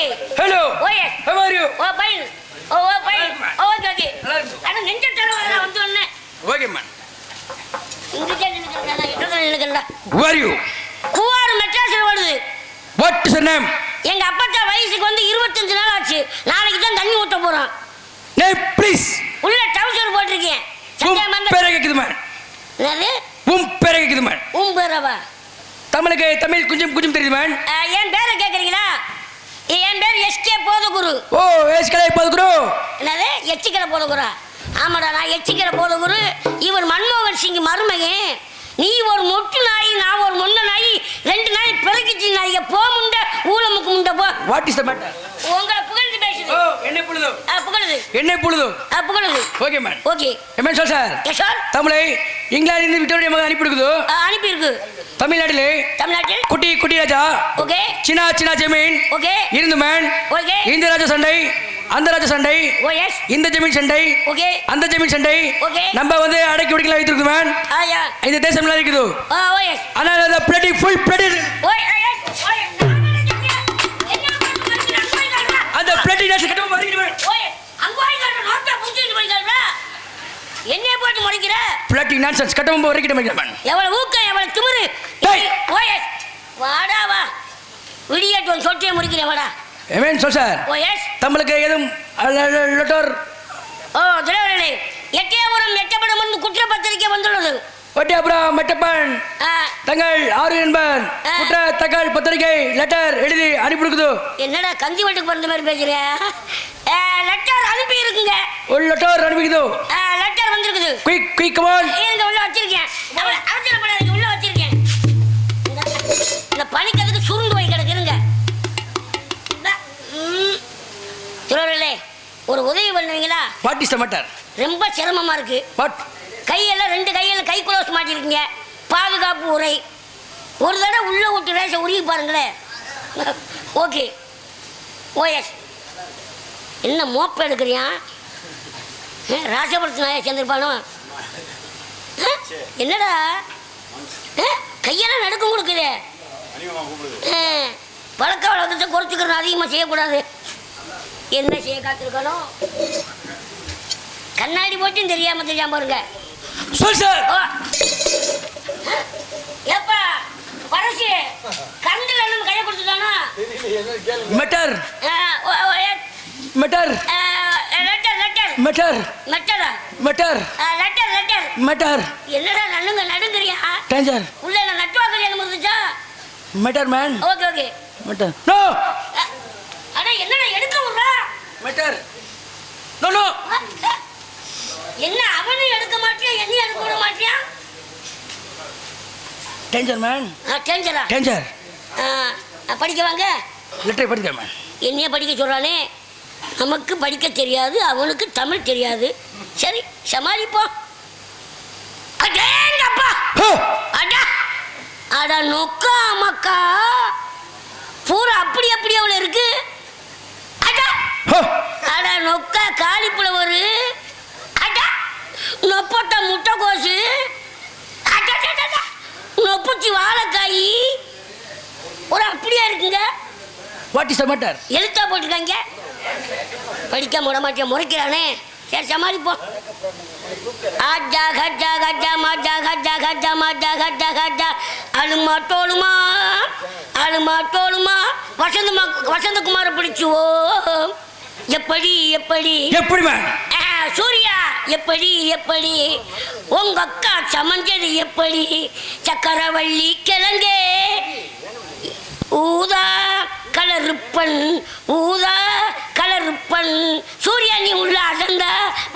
Okay. Hello. Oh yes. How are you? Oh fine. Oh fine. Oh okay. அட நெஞ்ச தடவற வந்தோனே. Okay man. இங்க நின்னுக்கடா. Who are you? Guar மெட்ராஸ்ல ஓடுது. What is your name? எங்க அப்பத்தா வயசுக்கு வந்து 25 நாள் ஆச்சு. நாளைக்கு தான் தண்ணி ஊத்த போறோம். Name please. உள்ள டவுசர் போட்டுருக்கேன். பேரை கேக்குது man. என்னது? பேரை கேக்குது man. பேரவா? தமிழுக்கு தமிழ் கொஞ்சம் கொஞ்சம் தெரியுது man. என் பேரை கேக்குறீங்களா? என் பேர் எஸ்கே போதகுரு. ஓ எஸ்கே போதகுரு. என்னது? எச்சிக்கல போதகுரா? ஆமாடா நான் எச்சிக்கல போதகுரு. இவர் மன்மோகன் சிங் மருமகன். நீ ஒரு மொட்டு நாய், நான் ஒரு மொன்ன நாய், ரெண்டு நாய் பிறக்கிச்சு நாய். போ முண்ட ஊலமுக்கு முண்ட போ. What is the matter? உங்களை புகழ்ந்து பேசுது. ஓ என்ன புழுது? புகழுது. என்ன புழுது? புகழுது. Okay man. ஓகே. எமன் சார். Yes sir. தமிழை இங்கிலாந்து விக்டோரியா மகன் அனுப்பி இருக்குது. அனுப்பி இருக்கு. தமிழ்நாட்டில் குட்டி குட்டி ராஜா. ஓகே. சின்ன சின்ன ஜமீன். ஓகே. இருந்து மேன். ஓகே. இந்த ராஜா சண்டை, அந்த ராஜா சண்டை. ஓ எஸ். இந்த ஜமீன் சண்டை. ஓகே. அந்த ஜமீன் சண்டை. ஓகே. நம்ம வந்து அடக்கி உடைக்கலாம் வைத்திருக்கு மேன். ஆயா. இந்த தேசம் நல்லா இருக்குது. ஓ எஸ். ஆனா அந்த பிளடி ஃபுல் பிளடி. ஓ எஸ். ஓ அந்த பிளடி நேஷ் கட்ட மாறிடு மேன். ஓ அங்க போய் கட்ட நோட்டா புடிச்சிட்டு போய்டா. என்னைய போட்டு முடிக்கிற? பிளடி நான்சென்ஸ் கட்டவும் வரைக்கிட்ட மேன். எவ்வளவு ஊக்கம், எவ்வளவு திமிரு. டேய் ஓ எஸ். வாடா வா. விடியட்டும் சொட்டியே முடிக்கிறேன் வாடா. எமன் சார். Oh S. தமிழுக்கு ஏதும் லெட்டர். ஓ தலைவர்களே, எட்டயபுரம் எட்டப்படம் குற்றப்பத்திரிக்கை வந்துள்ளது. ஒட்டியாபுரம் மெட்டப்பன் தங்கள் 6 என்பன் குற்ற தகவல் பத்திரிகை லெட்டர் எழுதி அனுப்பி இருக்குது. என்னடா கஞ்சி வீட்டுக்கு பிறந்த மாதிரி பேசுற? லெட்டர் அனுப்பி இருக்குங்க. ஒரு லெட்டர் அனுப்பிக்குது. லெட்டர் வந்திருக்குது. Quick quick come on. இங்க உள்ள வச்சிருக்கேன். அவசரப்படாதீங்க, உள்ள வச்சிருக்கேன். இந்த பனிக்கதுக்கு சுருண்டு போய் கிடக்குங்க. திருவள்ளுவரே ஒரு உதவி பண்ணுவீங்களா? What is the matter? ரொம்ப சிரமமா இருக்கு. வாட்? கையெல்லாம் 2 கையில கை குளோஸ் மாட்டிருக்கீங்க. பாதுகாப்பு உரை ஒரு தடவை உள்ள விட்டு ரேச உருகி பாருங்களேன். ஓகே. ஓஎஸ். என்ன மோப்ப எடுக்கிறியா? ராசபுரத்து நாயை சேர்ந்துருப்பானோ? என்னடா கையெல்லாம் நடுக்கம் கொடுக்குது. பழக்க வழக்கத்தை குறைச்சிக்கிறோம், அதிகமாக செய்யக்கூடாது. என்ன செய்ய காத்திருக்கணும்? கண்ணாடி போட்டும் தெரியாம தெரியாம பாருங்க. சொல் சார். ஏப்பா பரசி கரண்ட்ல நம்ம கைய கொடுத்துட்டானா? Matter matter letter letter matter லெட்டரா மேட்டர் லெட்டர் லெட்டர் மேட்டர். என்னடா நடுங்கறியா? டேஞ்சர். உள்ள என்ன நட்டுவாக்கறியா இருந்துச்சா? Matter man. Okay okay. Matter. No. அட என்னடா எடுக்க விடுறா? மேட்டர். No no. என்ன அவனே எடுக்க மாட்டியா, என்னையும் எடுக்க விட மாட்டியா? Danger man. டேஞ்சரா? டேஞ்சர். படிக்க வாங்க. லெட்டர் படிக்க மேன். என்னைய படிக்க சொல்றானே. நமக்கு படிக்க தெரியாது, அவனுக்கு தமிழ் தெரியாது. சரி சமாளிப்போம். அடேங்கப்பா. அட அட நொக்கா மக்கா பூரா அப்படி அப்படி அவள இருக்கு. அட அட நொக்கா காலிப்புலவரு. அட நொப்பட்ட முட்டைக்கோசு. அட நொப்புச்சி வாழைக்காய் ஒரு அப்படியா இருக்குங்க. What is the matter? எழுத்தா போட்டுருக்காங்க. படிக்க விட மாட்டேன், முறைக்கிறானே. சரி சமாளிப்போம். ஆஜா கஜா கஜா மாஜா கஜா கஜா மாஜா கஜா கஜா அழுமா டோலுமா அழுமா டோலுமா வசந்தகுமார பிடிச்சுவோ. எப்படி எப்படி எப்படி மேன்? சூர்யா எப்படி எப்படி உங்க அக்கா சமஞ்சது எப்படி? சக்கரவள்ளி கிழங்கே ஊதா கலருப்பன் ஊதா கலருப்பன். சூர்யா நீ உள்ள அசந்த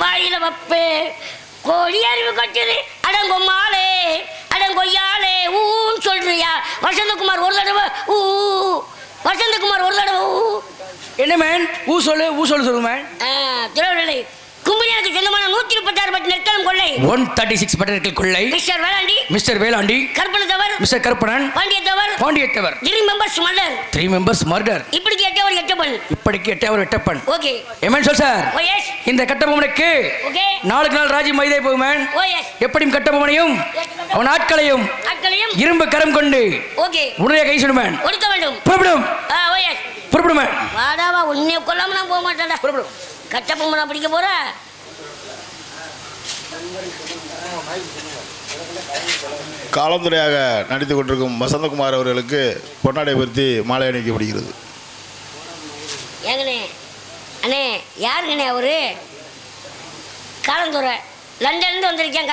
வாயில வப்பே கோழி அறிவு கட்டுது. அடங்கொம்மாளே அடங்கொய்யாளே ஊன்னு சொல்றியா? வசந்தகுமார் ஒரு தடவை ஊ. வசந்தகுமார் ஒரு தடவை ஊ. என்ன மேன்? ஊ சொல்லு சொல்லு மேன். திருவள்ளுவரை கும்பனியாருக்கு சொந்தமான 136 பட்டு நெற்களம் கொள்ளை. 136 பட்டு கொள்ளை. மிஸ்டர் வேலாண்டி. மிஸ்டர் வேலாண்டி. கற்பனத்தவர். மிஸ்டர் கற்பனன். பாண்டியத்தவர். 3 members murder. 3 members murder. இப்படிக்கு எட்டப்பன். இப்படிக்கு எட்டப்பன். ஓகே. எமன் சொல் சார். Oh S. இந்த கட்டபொம்மனுக்கு ஓகே. நாளுக்கு நாள் ராஜ்யம் மைதே போகும் மேன். ஓ எஸ். எப்படியும் கட்டபொம்மனையும் அவன் ஆட்களையும் இரும்பு கரம் கொண்டு ஓகே உடைய கை சுடு மேன். ஒடுக்க வேண்டும். புறப்படும். ஓ எஸ். புறப்படுமே. வாடாவா உன்னை கொல்லாம நான் போக மாட்டேன்டா. புறப்படும். கட்டப்பொம்மனை பிடிக்க போற. காலந்துரையாக நடித்து கொண்டிருக்கும் வசந்தகுமார் அவர்களுக்கு பொன்னாடை பொருத்தி மாலை அணிக்கப்படுகிறது. ஏங்கண்ணே அண்ணே யாருங்கண்ணே அவரு? காலந்துரை லண்டன்லேருந்து வந்திருக்கேன்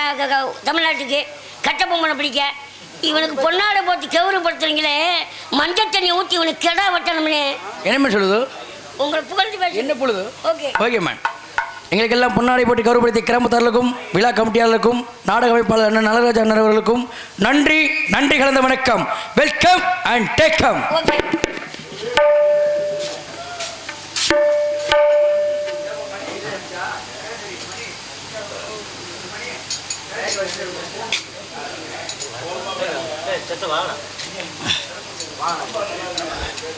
தமிழ்நாட்டுக்கு கட்டப்பொம்மனை பிடிக்க. இவனுக்கு பொன்னாடை போட்டு கௌரவப்படுத்துறீங்களே, மஞ்சள் தண்ணி ஊற்றி இவனுக்கு கெடா வெட்டணும்னே. என்ன சொல்லுது? உங்களை புகழ்ந்து பேச என்ன பொழுது? Okay okay ma'am. எங்களுக்கெல்லாம் பொன்னாடை போட்டு கௌரவப்படுத்திய கிராமத்தார்களுக்கும் விழா கமிட்டியாளர்களுக்கும் நாடக அமைப்பாளர் அண்ணன் நலராஜ அண்ணன் அவர்களுக்கும் நன்றி நன்றி கலந்த வணக்கம். வெல்கம் அண்ட் டேக்கம். ஓகே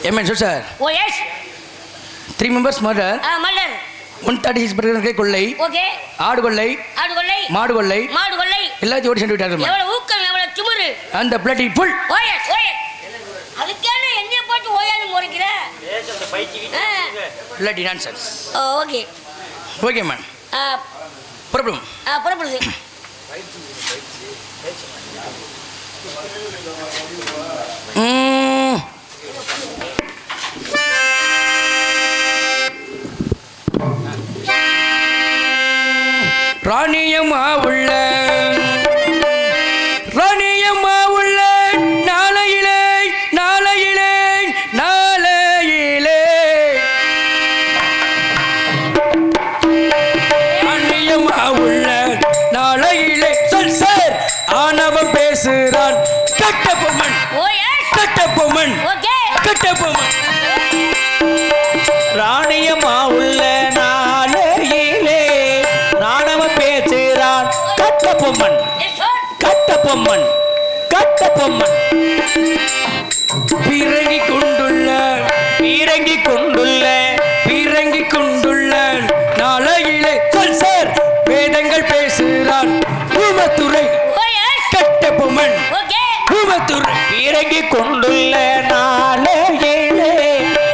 எம்என் sir. Oh yes 3 members murder. Murder 136 கொள்ளை. ஓகே ஆடு கொள்ளை, ஆடு கொள்ளை, மாடு கொள்ளை, மாடு கொள்ளை எல்லாத்தையும் ஓடி சென்று விட்டார்கள். எவ்வளவு ஊக்கம், எவ்வளவு திமிரு. அந்த பிளட்டி புல். ஓயே ஓயே அதுக்கான என்னைய போட்டு ஓயான்னு முறைக்கிற bloody nonsense. Okay okay ma'am. புறப்படும். புறப்படுது. ராணியம்மா உள்ள ராணியம்மா உள்ள நாளையிலே நாளையிலே நாளையிலே ராணியம்மா உள்ள நாளையிலே சொல் சார் ஆனவன் பேசுறான். கட்டபொம்மன் கட்டபொம்மன் கட்டபொம்மன். ராணியம்மா உள்ள நாளையிலே ராணவன் பேசுறான். கட்டபொம்மன் கட்டபொம்மன் கட்டபொம்மன். பீரங்கி கொண்டுள்ள பீரங்கி கொண்டுள்ள பீரங்கி கொண்டுள்ள நாளையிலே சொல் சார் வேதங்கள் பேசுறான். ஊமத்துறை கட்டபொம்மன் ஊமத்துறை. பீரங்கி கொண்டுள்ள நாளையிலே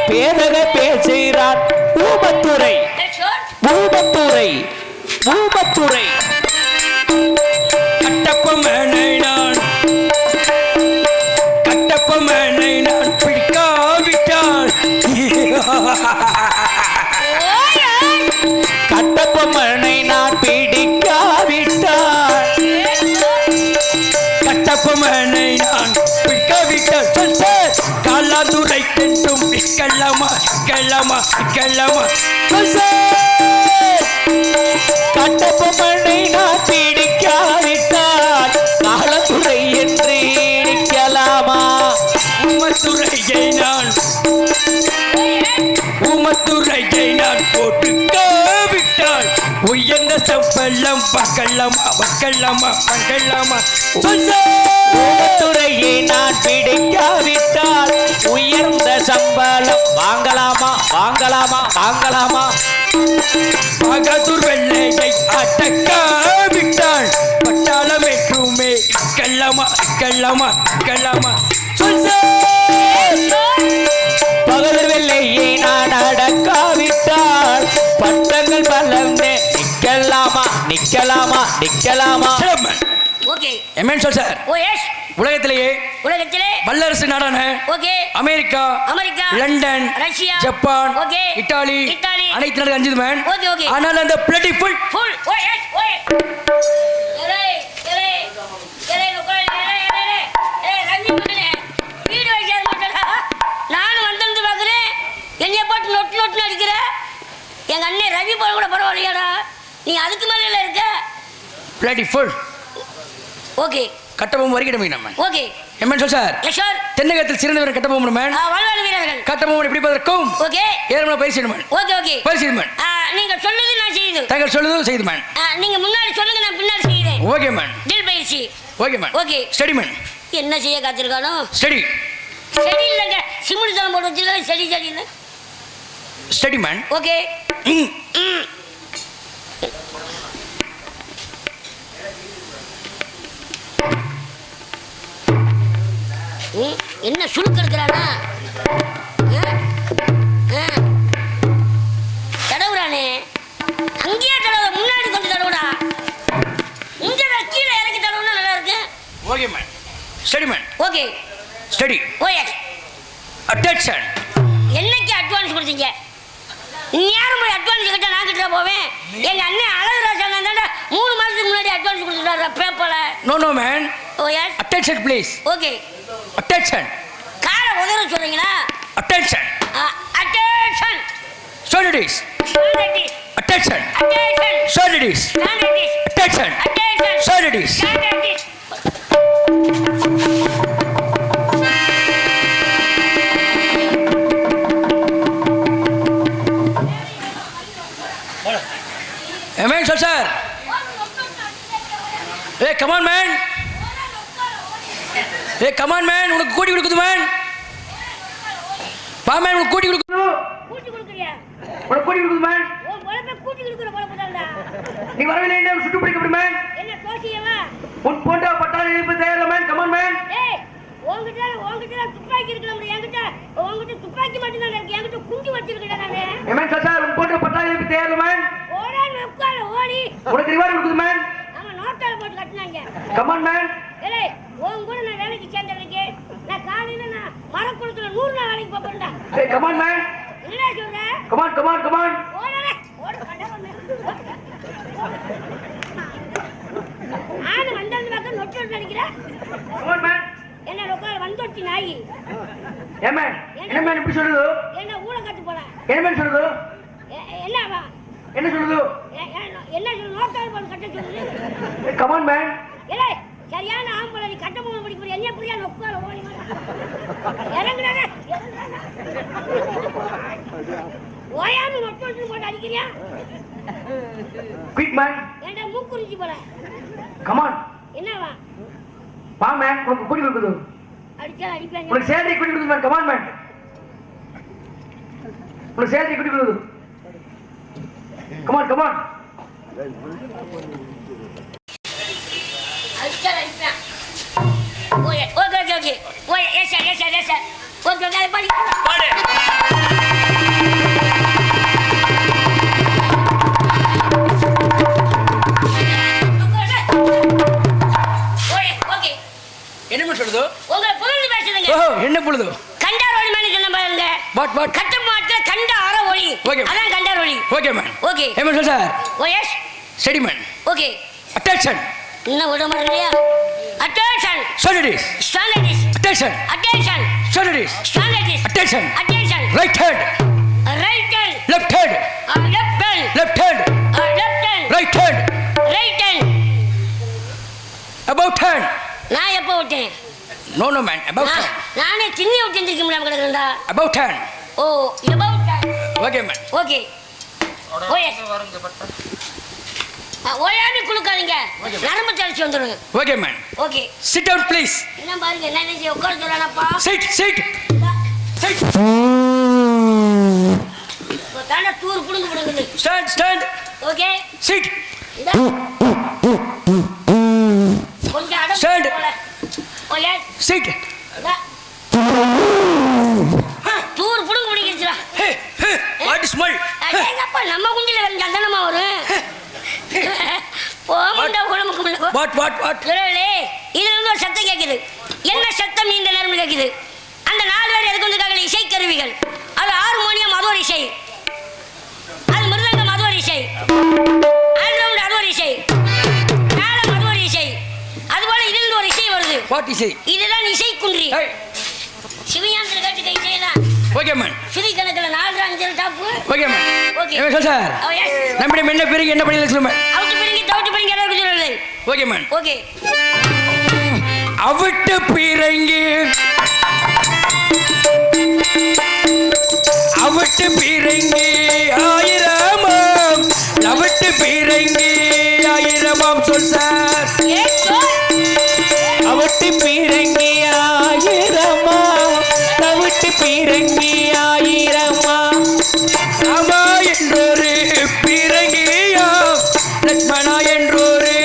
பேதக பேசுகிறான். ஊமத்துறை ஊமத்துறை ஊமத்துறை. கட்டபொம்மனை நான் கட்டபொம்மனை நான் பிடிக்காவிட்டால் கட்டபொம்மனை நான் பிடிக்காவிட்டால் கட்டபொம்மனை நான் பிடிக்காவிட்டால் சொல் சார் காலாதுரை தென்றும் இக்கல்லமா இக்கல்லமா இக்கல்லமா சொல் சார். கட்டபொம்மனை நான் பிடிக்காவிட்டால் காலத்துறை என்று நிற்கலாமா? ஊமத்துறையை நான் ஊமத்துறையை நான் போட்டுக்காவிட்டால் உயர்ந்த சம்பளம் பக்கல்லமா பக்கல்லமா பக்கல்லமா சொல் சார். ஊமத்துறையை நான் பிடிக்காவிட்டால் உயர்ந்த சம்பளம் வாங்கலாமா வாங்கலாமா வாங்கலாமா? பகதூர் வெள்ளையை அடக்காவிட்டால் பட்டாளம் என்றுமே இக்கல்லமா இக்கல்லமா இக்கல்லமா சொல் சார். பகதூர் வெள்ளையை நான் அடக்காவிட்டால் பட்டங்கள் பலர்ந்து நிக்கலாமா நிக்கலாமா நிக்கலாமா? ஓகே எம்என் சொல் சார். ஓ எஸ் உலகத்திலேயே வல்லரசு நாடான America, America, London, Russia, Japan, okay Italy அனைத்து நாடுகள் அஞ்சுது மேன். Okay okay. ஆனால் அந்த பிளட்டி ஃபுல் ஃபுல் ஓ எஸ் ஓ ஏலே ஏலே ஏலே ரஞ்சி மகனே வீடு வைக்க மாட்டடா. நானும் வந்து பார்க்குறேன் என்னைய போட்டு நொட்டு நொட்டு அடிக்கிற. எங்கள் அண்ணன் ரவி போல கூட பரவாயில்லையாடா, நீ அதுக்கு மேலே இருக்க. Bloody full okay. கட்டபொம்மன் வரைக்கும் நம்ம ஓகே. எம்என் சொல் சார். Yes sir. தென்னகத்தில் சிறந்தவர் கட்டபொம்மன் மேன். வாழ்வாழ் வீரர்கள் கட்டபொம்மன் பிடிப்பதற்கும் ஓகே ஏறமான பயிற்சி மேன். ஓகே ஓகே பயிற்சி மேன். நீங்க சொன்னது நான் செய்யுது. தாங்கள் சொல்லுது செய்து மேன். நீங்க முன்னாடி சொல்லுங்க, நான் பின்னாடி செய்கிறேன். Okay man. டில் பயிற்சி. Okay man. Okay. Steady man. என்ன செய்ய காத்திருக்கானோ? ஸ்டடி. ஸ்டடி இல்லைங்க, சிமெண்ட் தளம் போட்டு வச்சிருக்காங்க. ஸ்டடி ஸ்டடி இல்லை. Steady man. ஓகே. என்ன சுழுக்கு எடுக்கிறானா? Steady man. Okay steady. Oh yes. Attention. என்னைக்கு அட்வான்ஸ் கொடுத்தீங்க? யாரும் போய் அட்வான்ஸ் கிட்ட நான் கிட்ட போவேன். எங்க அண்ணன் அழகுராஜா தாண்டா 3 மாசத்துக்கு முன்னாடி அட்வான்ஸ் கொடுத்துட்டாரு பேப்பர்ல. No man. Oh yes. Attention please. Okay. Attention. காலை உதற சொல்றீங்களா? Attention. Attention. Steadies. Stand at ease. Attention. Attention. Steadies. Stand at ease. Attention. Attention. Steadies. Stand at ease. Man sir sir. ஏ கமான் மேன். ஏ கமான் மேன், உனக்கு கூட்டி கொடுக்குது மேன். பா மேன், உனக்கு கூட்டி கொடுக்குது. கூட்டி கொடுக்கறியா? உனக்கு கூட்டி கொடுக்குது மேன். ஓ பொழப்ப கூட்டி கொடுக்கற பொழப்பதான்டா. நீ வரவில்லை என்று சுட்டு பிடிக்கப்படும் மேன். என்ன தோசியவா? உன் போன்ற பட்டாளி இருப்பு தேவையில்லை மேன். Come on man. ஏய் உன்கிட்ட துப்பாக்கி இருக்கலாம். என்கிட்ட உன்கிட்ட துப்பாக்கி மட்டும் தான் இருக்கு. என்கிட்ட குண்டு வச்சிருக்கடா நானே. மேன் சார் சார், உன் போன்ற பட்டாளி இருப்பு தேவையில்லை மேன். ஓடான்னு உட்கார ஓடி. உனக்கு ரிவார்டு கொடுக்குது மேன். ஆமா நோட்டால போட்டு கட்டினாங்க. Come on man. ஏய் உன் கூட நான் வேலைக்கு சேர்ந்தவனுக்கு நான் காலையில நான் மரக்குளத்துல 100 நாள் வேலைக்கு போறேன்டா. ஏய் கமான் மேன். என்னடா சொல்ற? Come on come on come on. ஓடடா ஓடு கண்டவனே. ஆன வந்தந்த பக்கம் நொட்டு அடிக்குற. Come on man. என்ன லோக்கல் வந்துட்டி நாயி. ஏ மேன், என்ன மேன் இப்படி சொல்லுது? என்ன ஊள கட்டு போற? என்ன மேன் சொல்லுது? என்னவா? என்ன சொல்லுது? என்ன சொல்ல நோட்டால போட்டு கட்ட சொல்லுது. Come on man. ஏய் சரியான ஆம்பளை நீ கட்ட போக முடிய போற. என்ன புரியா நொக்கால ஓடி வர. இறங்குடா. ஓயாம நொட்டு போட்டு அடிக்கறியா? Quick man. ஏண்டா மூக்குறிச்சி போற. கமான். என்னவா? பா மேன், உனக்கு கூட்டி கொடுக்குது. அடிச்சா அடிப்பாங்க. உனக்கு சேலரி கூட்டி கொடுக்குது மேன். Come on man. உனக்கு சேலரி கூட்டி கொடுக்குது. Come on come on. அடிச்சா அடிப்பான். Okay okay okay okay. Okay yes sir yes sir yes sir. Okay okay பாடி. பாடு. என்ன மேன் சொல்லுது? உங்க புகழ்ந்து பேசுதுங்க. ஓஹோ, என்ன பொழுது? கண்டார் ஒளி மேனு சொன்ன பாருங்க. What what. கட்ட மாட்ட கண்ட அற ஒளி. ஓகே. அதான் கண்டார் ஒளி. Okay man. ஓகே. ஏ man sir. Oh yes. Steady man. Okay. Attention. இன்னும் விட மாட்டேங்கலையா? Attention. Steadies. Stand at ease. Attention. Attention. Steadies. Stand at ease. Attention. Attention. Right hand. Right hand. Left hand. Left hand. Left hand. Left hand. Right hand. Right hand. About hand. நான் எப்போ விட்டேன்? No no man. About hand. நானே சின்ன விட்டு எந்திரிக்க முடியாம கிடக்குறேன்டா. About hand. Oh about hand. Okay man. Okay. Oh yes. ஓயாமி குளுக்காதீங்க. நரம்பு தளர்ச்சி வந்துருங்க. Okay man. Okay. Sit down please. என்ன பாருங்க என்ன நினைச்சு உட்கார சொல்றானப்பா. Sit sit sit. தாண்டா தூர் புடுங்க புடுங்குது. Stand stand. ஓகே. சிட். கொஞ்சம் அடம் Stand. போல. Oh yes. சிட். தூர் புடுங்க புடிக்கிச்சுடா. Hey hey. What is smell? அடேங்கப்பா நம்ம குண்டில வேற சந்தனமா வரும். போமுண்டா குளமுக்கு முள்ள. What what what. விரலே இதுல இருந்து ஒரு சத்தம் கேக்குது. என்ன சத்தம் இந்த நேரம் கேக்குது? அந்த 4 பேர் எதுக்கு வந்திருக்காங்க? இசை கருவிகள். அது ஹார்மோனியம் அது ஒரு இசை. அது மிருதங்கம் அது ஒரு இசை. ஆல்ரவுண்ட் அது ஒரு இசை. தாளம் அது ஒரு இசை. அதுபோல இதில் ஒரு இசை வருது. வாட் இசை? இதுதான் இசை குன்றி. ஹே. சிவயாந்திர கட்டுக்க இசையெல்லாம் ஓகே மேன். சிறி கணக்கில் 4 5 டாப்பு. Okay man. ஓகே. ஏ மேன் சார். Oh S. நம்மிடம் என்ன பேருக்கு என்ன படியில் சொல்லுங்க. அவுட்டு பிரிங்கி தவுட்டு பிரிங்கி எல்லாருக்கும் சொல்லுறது. Okay man. ஓகே. அவிட்டு பீரங்கி அவிட்டு பீரங்கி ஆயிரமாம். அவிட்டு பீரங்கி ஆயிரமாம் சொல் சார். ஏய் சொல். அவிட்டு பீரங்கி ஆயிரமா, தவிட்டு பீரங்கி ஆயிரமா. ராமா என்றொரு பீரங்கியாம், லட்சுமணா என்றொரு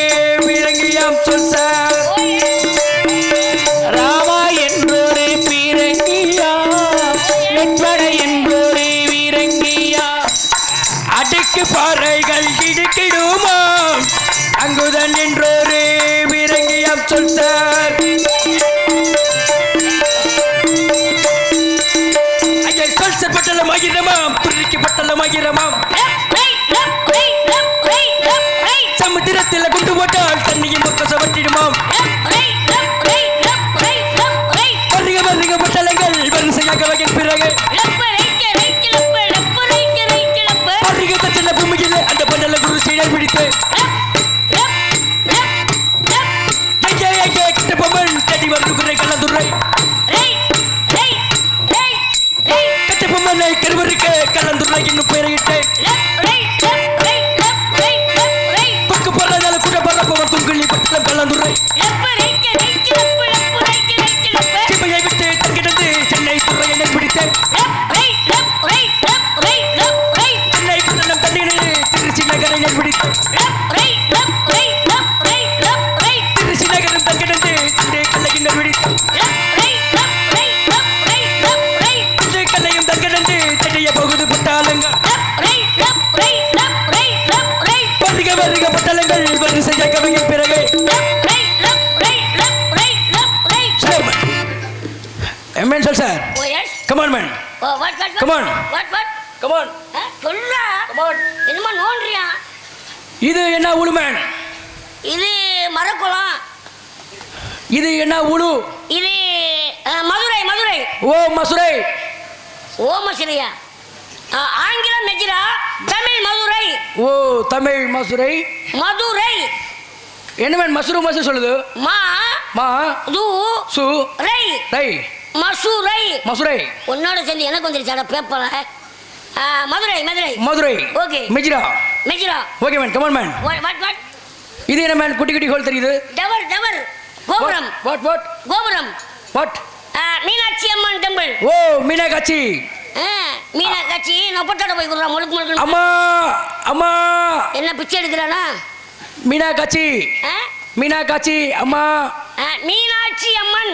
பீரங்கியாம் சொல் சார். Oh S. ராமா என்றொரு பீரங்கியா, லட்சுமண என்றொரு வீரங்கியா. அடுக்கு பாறைகள் இடுக்கிடுமாம், அங்குதன் என்றொரு பீரங்கியாம் சொல் சார். பட்டலமாகிறமாம் துருக்கி பட்டலமாகிறமாம் சமுத்திரத்தில் குண்டு போட்டால் தண்ணியும் பக்க சவற்றிடுமாம் வருக வருக பட்டலங்கள் வரிசையாக வகை பிறகு வருக தட்டல பூமியில் அந்த பண்டல குரு சீடர் பிடித்து கிட்ட பொம்மன் கட்டி வருகுறை கள்ளதுரை கட்ட பொம்மனை கருவருக்க கள்ளந்துரை இன்னும் பெயரிட்டேன் பக்கு போறதால கூட போற போவர் துங்குள்ளி பட்டலம் கள்ளந்துரை சிப்பையை விட்டு தங்கிடந்து சென்னை துறையை நெல் பிடித்தேன் சென்னை பட்டணம் தண்ணீரை திருச்சி நகரை நெல் பிடித்தேன் திருச்சி நகரம் தங்கிடந்து சென்னை கல்லையின் நெல் பிடித்தேன் சென்னை கல்லையும் தங்கிடந்து சென்னைய போகுது பட்டாளங்க வருக வருக பட்டாளங்கள் வரிசையாக கவிங்க பிறகு Man, sir. Oh yes. Come on, man. Oh what? Come on. What? Come on. சொல்றா. Come on. என்னமா நோன்றியா? இது என்ன உளு man? இது மரக்குளம். இது என்ன உளு? இது மதுரை மதுரை. ஓ மதுரை. ஓ மதுரையா? ஆங்கிலம் மெஜிரா, தமிழ் மதுரை. ஓ தமிழ் மதுரை. மதுரை. என்ன man மசுரு மசு சொல்லுது? மா மா து சு ரை ரை மசுரை. மசுரை. உன்னோட சேர்ந்து எனக்கு வந்துருச்சாடா பேப்பர். மதுரை மதுரை. மதுரை. ஓகே. மெஜிரா. மெஜிரா. Okay man come on man. What இது என்ன man குட்டி குட்டி ஹோல் தெரியுது? Tower tower. கோபுரம். What? கோபுரம். What? Meenakshi Amman temple. Oh Meenakshi. Meenakshi நான் பொட்டாட போய் கொடுறா முழுக்க முழுக்க. அம்மா அம்மா என்ன பிச்சை எடுக்கிறானா? மீனாட்சி. மீனாட்சி அம்மா. மீனாட்சி அம்மன்.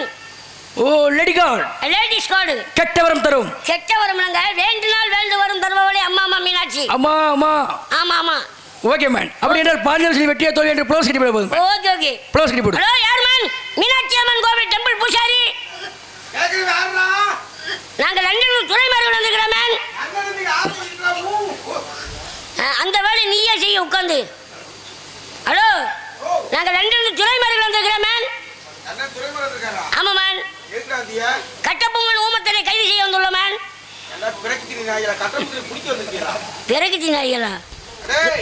ஓ லேடி காட். Ladies card. கெட்ட வரம் தரும். கெட்ட வரம்லங்க வேண்டினால் வேண்டு வரும் தருபவளே அம்மா அம்மா மீனாட்சி. அம்மா அம்மா. ஆமா ஆமா. Okay man. அப்படி என்றால் பாஞ்சல் சொல்லி வெட்டியா தோல்வி என்று ப்ளவுஸ் கட்டி போட போதும். Okay okay. ப்ளவுஸ் கட்டி போடு. ஹலோ யார் மேன்? மீனாட்சி அம்மன் கோவில் டெம்பிள் பூசாரி. நாங்க லண்டனில் துறைமார்கள் வந்துக்கிறோம் மேன். அந்த வேலை நீயே செய்ய உட்காந்து. ஹலோ நாங்க லண்டனில் துறைமார்கள் வந்துக்கிறோம் மேன். ஆமா மேன். கட்டபொம்மன் ஊமத்தனை கைது செய்ய வந்துள்ளோம் மேன். பிறகு தின்னாய்களா?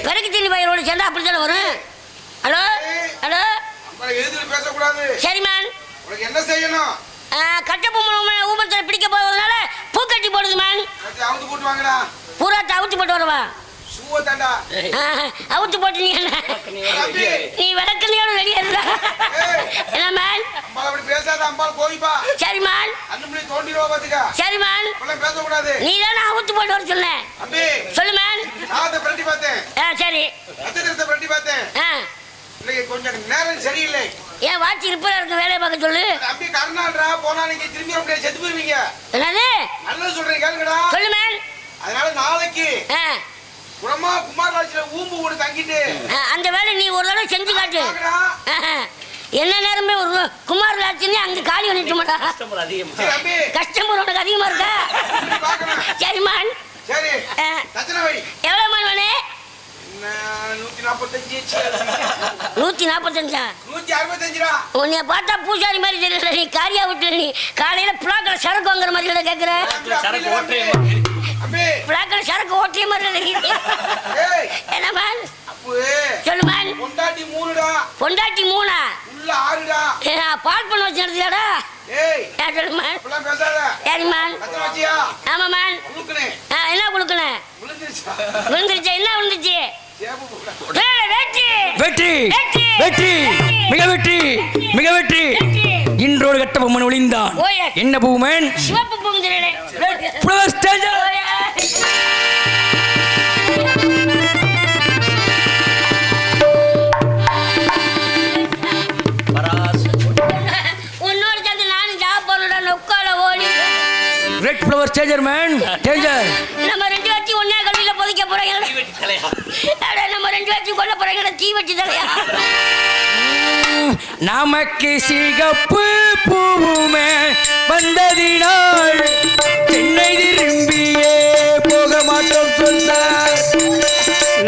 பிறகு தின்னி பயிரோடு சேர்ந்தா அப்படித்தானே வரும். ஹலோ ஹலோ சரி மேன். என்ன செய்யணும்? கட்டபொம்மன் ஊமத்தனை பிடிக்க போவதனால பூக்கட்டி போடுது மேன். பூராத்தை அவுத்து போட்டு வரவா? அவுத்து போட்டு நீ விளக்கலையோட வெளியே இருந்தா என்ன மேன்? சரி மேன். சரி மேன். நீ தானே அவுத்து போட்டு வர சொன்ன. சொல்லு மேன். சரி கொஞ்சம் நேரம் சரியில்லை. ஏன் வாட்சி ரிப்பேரா இருக்கு வேலையை பார்க்க சொல்லு. தம்பி கர்நாடகா போனா நீங்க திரும்பி அப்படியே செத்து போயிருவீங்க. என்னது? நல்லா சொல்றேன் கேளுங்கடா. சொல்லு மேன். அதனால நாளைக்கு குமாரராஜ்ல ஊம்பு கூட தங்கிட்டு அந்த வேலை நீ ஒரு தடவை செஞ்சு காட்டு. என்ன நேரமே ஒரு குமாரராஜ்னே அங்க காலி பண்ணிட்டு மாட்டா. கஸ்டமர் உனக்கு அதிகமா இருக்கா? சரி மேன். சரி எவ்வளவு மேன் வேணே? 145. உன்னைய பார்த்தா பூசாரி மாதிரி தெரியல. நீ காரியா விட்டு நீ காலையில பிளாக்ல சரக்கு வாங்குற மாதிரி கேக்குற. பிளாக்ல சரக்கு ஓட்டிய மாதிரி என்ன மேன்? சொல்லு மேன். பொண்டாட்டி 3 பால் பண்ண வச்சு நடத்தியாடா? சொல்லு மேன். சரி மேன். ஆமா மேன். என்ன குடுக்கணும்? விழுந்துருச்சா? என்ன விழுந்துச்சு? வெற்றி வெற்றி மிக வெற்றி மிக வெற்றி. இன்றோடு கட்ட பொம்மன் ஒளிந்தான். என்ன பூமன்? சிவப்பு பூங்குதிரை. உன்னோட சேர்ந்து நானும் ஜாப் போனோட நொக்கால ஓடி. ரெட் ஃப்ளவர் ஸ்டேஜர் மேன் ஸ்டேஜர். நம்ம 2 வச்சு ஒண்ணே கல்வியில பொதிக்க போறீங்க. நம்ம 2 வச்சு கொல்ல போறீங்க. தீ வச்சு தலையா? நமக்கு சிகப்பு பூவுமே வந்ததினால் சென்னை திரும்பியே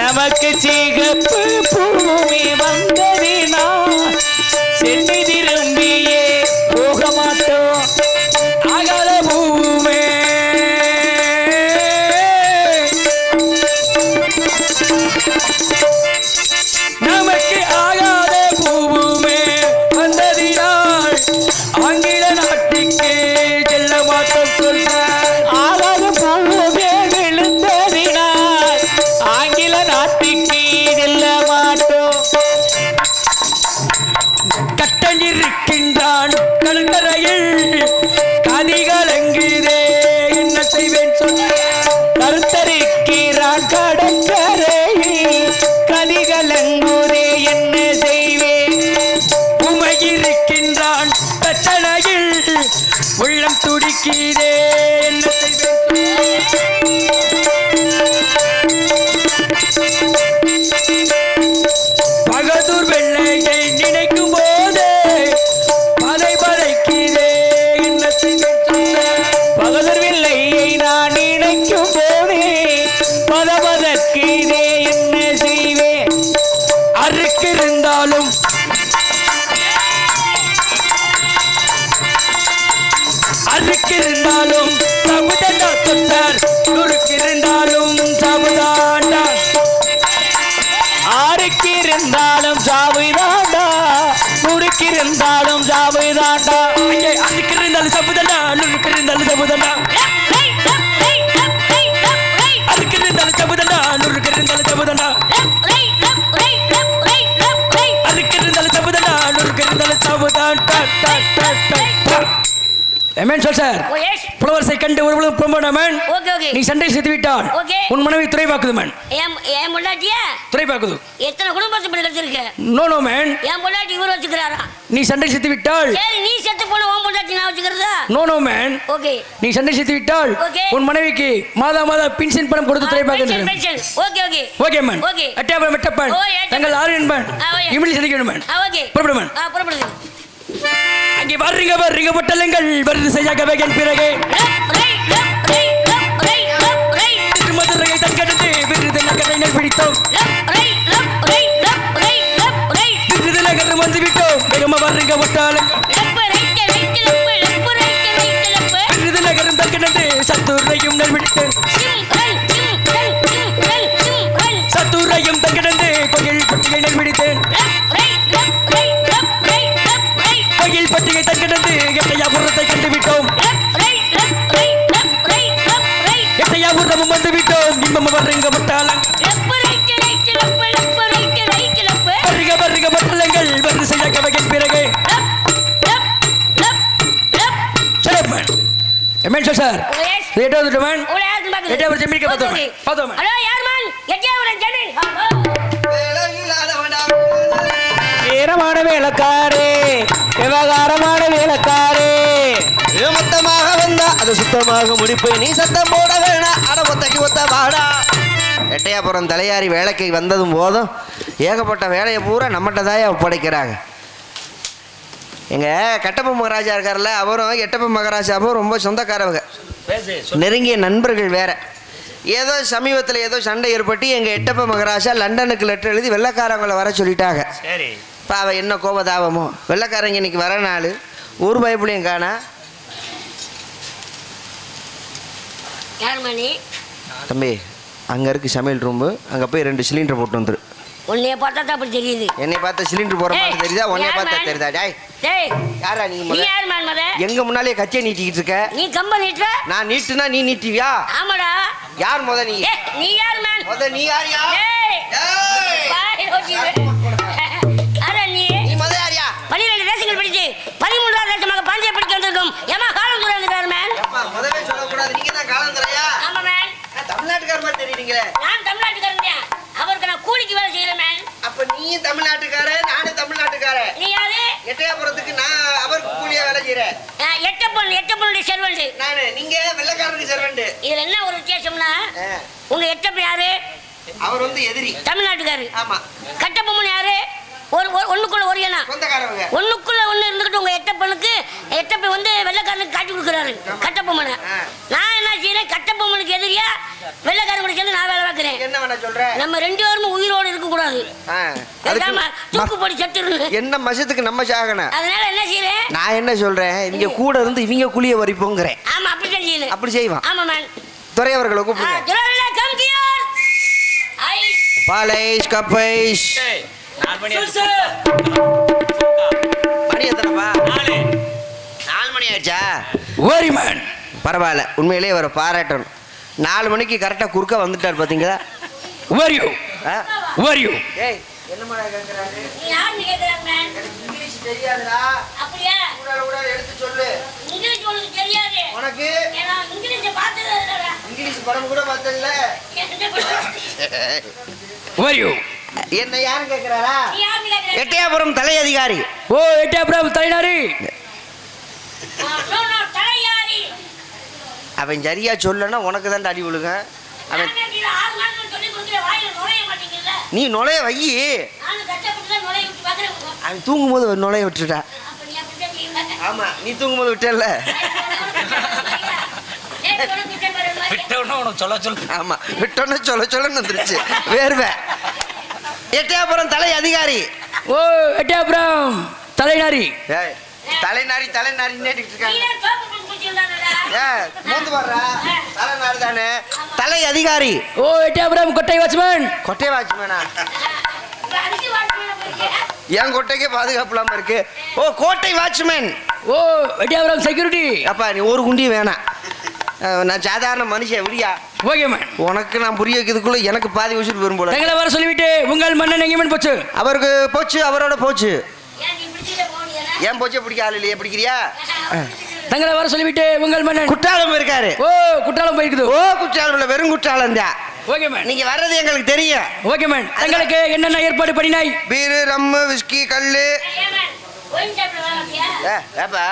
நமக்கு சிகப்பு பூமி வந்ததினா சென்னை திரும்பியே போக மாட்டோம். ஆகாத பூமே நமக்கு ஆகாத பூவுமே வந்ததினால் ஆங்கில நாட்டுக்கு செல்ல மாட்டோம் சொல்றார். ஆகாத பூவே விழுந்ததினால் ஆங்கில நாட்டுக்கு செல்ல மாட்டோம். கட்டஞ்சிருக்கின்றான் கடற்கரையில் கதிகலங்குதே என்ன செய்வேன் சொல்ல. கருத்தரிக்கிறான் கடற்கரையில் கதிகலங்குதே என்ன செய்வேன். உமையிருக்கின்றான் பிரச்சனையில் உள்ளம் துடிக்கிறே என்ன செய்வேன் பகதூர் வெள்ளையை நினைக்கும் போது பதை பதைக்கிறே என்ன செய்வேன் சொல்ல. பகதூர் வெள்ளையை நான் நினைக்கும் போதே பதபதற்கிறே என்ன செய்வேன். அருக்கு இருந்தாலும் அருக்கு இருந்தாலும் சமுதாண்டா தொட்டார் நுறுக்கு இருந்தாலும் சமுதாண்டா. ஆருக்கு இருந்தாலும் சாவுதாண்டா முறுக்கு இருந்தாலும் சாவுதாண்டா. அங்கே அருக்கு இருந்தாலும் சமுதாண்டா நுறுக்கு இருந்தாலும் சமுதாண்டா. அருக்கு இருந்தாலும் சமுதாண்டா நுறுக்கு இருந்தாலும் சமுதாண்டா. அருக்கு இருந்தாலும் சமுதாண்டா நுறுக்கு இருந்தாலும் சமுதாண்டா. ஏமேன் சொல் சார். Oh S. புலவரசை கண்டு ஒரு புறம்பான மேன் ஓகே ஓகே. நீ சண்டை செய்து விட்டால் ஓகே. உன் மனைவி துறை பாக்குது மேன். என் பொண்டாட்டியா துறை பாக்குது. எத்தனை குடும்பத்து பண்ணி கிடைச்சிருக்கு. No no man. என் பொண்டாட்டி இவர் வச்சுக்கிறாரா. நீ சண்டை செய்து விட்டால் சரி நீ செத்து போன உன் பொண்டாட்டி நான் வச்சுக்கிறதா. No no man. ஓகே. நீ சண்டை செய்து விட்டால் ஓகே. உன் மனைவிக்கு மாதா பென்ஷன் பணம் கொடுத்து துறை பாக்குது. Pension. Okay okay. Okay man. Okay. அட்டப்பன் மெட்டப்பன் ஓ, ஏட்டப்பன். தங்கள் ஆறு என்பன் ஓகே. இமிலி சந்திக்கணும் மேன். ஓகே. புறப்படு மேன். புறப்படுது. அங்கே வர்றீங்க பட்டலங்கள் வருது செய்யாகவே என் பிறகு மதுரையை தங்கெடுத்து விருது நகரை பிடித்தோம். விருது நகர் வந்து விட்டோம் வேகமா வர்றீங்க பட்டாளங்கள். விருது நகரும் தங்கெடுத்து சத்துரையும் நல்பிடித்தேன். சத்துரையும் தங்கெடுத்து கோயில் பட்டியை நல்பிடித்தேன். கோயில் பட்டியை தங்கெடுத்து எட்டையாபுரத்தை கண்டுவிட்டோம். எட்டையாபுரமும் வந்து விட்டோம் இன்பம் வர்றீங்க பட்டாளங்கள். வருக பட்டலங்கள் வந்து செய்யாகவே என் பிறகு எமேன் சார். எட்டாவது மேன். எட்டாவது ஜெமினிக்கு பார்த்தோம் பார்த்தோம் மேன். ஹலோ யார் மேன்? எட்டாவது ஜெமினி. வீரமான வேலைக்காரே விவகாரமான வேலைக்காரே. மொத்தமாக வந்தா அதை சுத்தமாக முடிப்பேன். நீ சத்தம் போட வேணாம் அட ஒத்தக்கி ஒத்த வாடா. எட்டையாபுரம் தலையாரி வேலைக்கு வந்ததும் போதும் ஏகப்பட்ட வேலையை பூரா நம்மகிட்ட தான் ஒப்படைக்கிறாங்க. எங்கள் கட்டப்ப மகாராஜா இருக்கார்ல, அவரும் எட்டப்ப மகாராஜாவும் ரொம்ப சொந்தக்காரவங்க, நெருங்கிய நண்பர்கள் வேற. ஏதோ சமீபத்தில் ஏதோ சண்டை ஏற்பட்டு எங்கள் எட்டப்ப மகாராஜா லண்டனுக்கு லெட்டர் எழுதி வெள்ளைக்காரங்களை வர சொல்லிட்டாங்க. சரி. இப்போ அவள் என்ன கோபதாபமோ, வெள்ளைக்காரங்க இன்னைக்கு வர நாள் ஒரு பயப்புலையும் காணா. யார் மணி? தம்பி அங்கே இருக்கு சமையல் ரூம்பு, அங்கே போய் 2 சிலிண்டர் போட்டு வந்துரு. உன்னைய பார்த்தா தான் அப்படி தெரியுது. என்னை பார்த்தா சிலிண்டர் போற மாதிரி தெரியுதா? உன்னைய பார்த்தா தெரியுதா? டேய் டேய் யாரா நீ? நீ யார் மேன் மத? எங்க முன்னாலே கச்சே நீட்டிக்கிட்டு இருக்க. நீ கம்ப நீட்ற? நான் நீட்டுனா நீ நீட்டுவியா? ஆமாடா. யார் முத நீ? நீ யார் மேன்? முத நீ யாரியா? டேய் ஏய் பாய் ஓடி. அட நீ முத யாரியா? 12 தேசங்கள் படிச்சு 13வது தேசமாக பாண்டிய படிக்க வந்திருக்கும் ஏமா காலம் துறந்துட்டார் மேன். அப்பா முதவே சொல்லக்கூடாது. நீங்க தான் காலந்தரையா? ஆமா மேன். தமிழ்நாட்டுக்கார மாதிரி தெரியுறீங்களே. நான் தமிழ்நாட்டுக்காரன் தான். அவருக்கு நான் கூலிக்கு வேலை செய்யறேன் மேன். அப்ப நீயும் தமிழ்நாட்டுக்காரன் நானும் தமிழ்நாட்டுக்காரன். நீ யாரு? எட்டையாபுரத்துக்கு நான் அவருக்கு கூலியா வேலை செய்யறேன். எட்டப்பனுடைய செர்வன்ட் நானு. நீங்க வெள்ளைக்காரனுக்கு செர்வன்ட். இதுல என்ன ஒரு வித்தியாசம்னா உங்க எட்டப்பன் யாரு? அவர் வந்து எதிரி. தமிழ்நாட்டுக்காரு. ஆமா. கட்டப்பொம்மன் யாரு? ஒண்ணுக்குள்ள ஒரு ஏனா சொந்தக்காரவங்க. ஒண்ணுக்குள்ள ஒண்ணு இருந்துகிட்டு உங்க எட்டப்பனுக்கு எட்டப்ப வந்து வெள்ளைக்காரனுக்கு காட்டி கொடுக்குறாரு கட்டப்பொம்மனை. நான் என்ன செய்யறேன்? கட்டப்பொம்மனுக்கு எதிரியா வெள்ளைக்காரன் கூட சேர்ந்து நான் வேலை பார்க்கிறேன். என்ன வேலை பண்ண சொல்ற? நம்ம 2 பேரும் உயிரோடு இருக்க கூடாது. ஆ, அதுக்கு தூக்கு போட்டு செத்துறணும். என்ன மசத்துக்கு நம்ம சாகணும்? அதனால என்ன செய்யறேன்? நான் என்ன சொல்றேன், இங்க கூட இருந்து இவங்க குழிய வரிப்போங்கிறேன். ஆமா அப்படிதான் செய்யணும். அப்படி செய்வான். ஆமா மேன். துறை அவர்களை கூப்பிடுங்க. General come here. ஐஸ். பாலைஸ் கப்பைஸ். மணி எத்தனைப்பா? 4 மணி ஆயிடுச்சா? Very man. பரவாயில்ல, உண்மையிலேயே அவரை பாராட்டணும். 4 மணிக்கு கரெக்டாக குறுக்க வந்துட்டார் பார்த்தீங்களா? வெரி யூ ஆ? வெரி யூ. ஏய், என்னம்மா கேட்குறாரு? நீ யாருன்னு கேக்குறாங்க மேன்? இங்கிலீஷ் தெரியாதுடா. அப்படியே கூட எடுத்து சொல்லு. இங்கிலீஷ் உனக்கு தெரியாது. உனக்கு ஏன்னா இங்கிலீஷ் பார்த்ததே இல்லடா. இங்கிலீஷ் படம் கூட பார்த்ததில்ல. என்ன பண்றது? Very you. என்ன யாரும் கேட்குறாரா? நீ யாருன்னு கேக்குறாங்க? எட்டயபுரம் தலை அதிகாரி. ஓ எட்டயபுரம் தலைநாரி. நோ நோ தலையாரி. அவன் சரியா சொல்லனா உனக்கு தான் அடி விழுங்க. அவன் நான் கீழ 6 நாட்கள் சொல்லி கொடுக்கிற வாயில நுழைய மாட்டீங்கல்ல. நீ நுழைய வை. நானும் கஷ்டப்பட்டு தான் நுழைய விட்டு பார்க்குறேன். அவன் தூங்கும்போது நுழைய விட்டுட்டா. அப்ப நீ அப்படிதான் செய்யுங்க. ஆமா, நீ தூங்கும்போது விட்டல. ஆமா, விட்டோன்னு சொல்ல வந்துருச்சு வேர்வை. எட்டயபுரம் தலை அதிகாரி. ஓ எட்டயபுரம் தலைநாரி. ஏய், தலைநாரி நேட்டிட்டு இருக்காங்க. ஏய், மூந்து பாடுறா. தலைநாரி தானே. தலை அதிகாரி. ஓ எட்டயபுரம் கொட்டை வாட்ச்மேன். கொட்டை வாட்ச்மேனா? என் கொட்டைக்கே பாதுகாப்பு இல்லாம இருக்கு. ஓ கோட்டை வாட்ச்மேன். ஓ எட்டயபுரம் செக்யூரிட்டி. அப்பா நீ ஒரு குண்டி வேணாம். நான் சாதாரண மனுஷன் விடியா. Okay man. உனக்கு நான் புரிய வைக்கிறதுக்குள்ள எனக்கு பாதி வச்சுட்டு வரும் போல. தங்களை வர சொல்லிவிட்டு உங்கள் மன்னன் எங்கேயும் போச்சு. அவருக்கு போச்சு, அவரோட போச்சு. ஏன் போச்சு? பிடிக்க ஆள் இல்லையே, பிடிக்கிறியா? தங்களை வர சொல்லிவிட்டு உங்கள் மன்னன் குற்றாலம் இருக்காரு. ஓ குற்றாலம் போயிருக்குது. ஓ குற்றாலம் இல்ல, வெறும் குற்றாலம் தான். Okay man. நீங்க வர்றது எங்களுக்கு தெரியும். Okay man. தங்களுக்கு என்னென்ன ஏற்பாடு பண்ணினாய்? பீரு, ரம்மு, விஸ்கி, கல்லு. ஏப்பா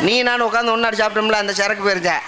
நீ நான் உட்காந்து ஒன்னாடி சாப்பிட்டோம்ல, அந்த சரக்கு போயிருந்தேன்.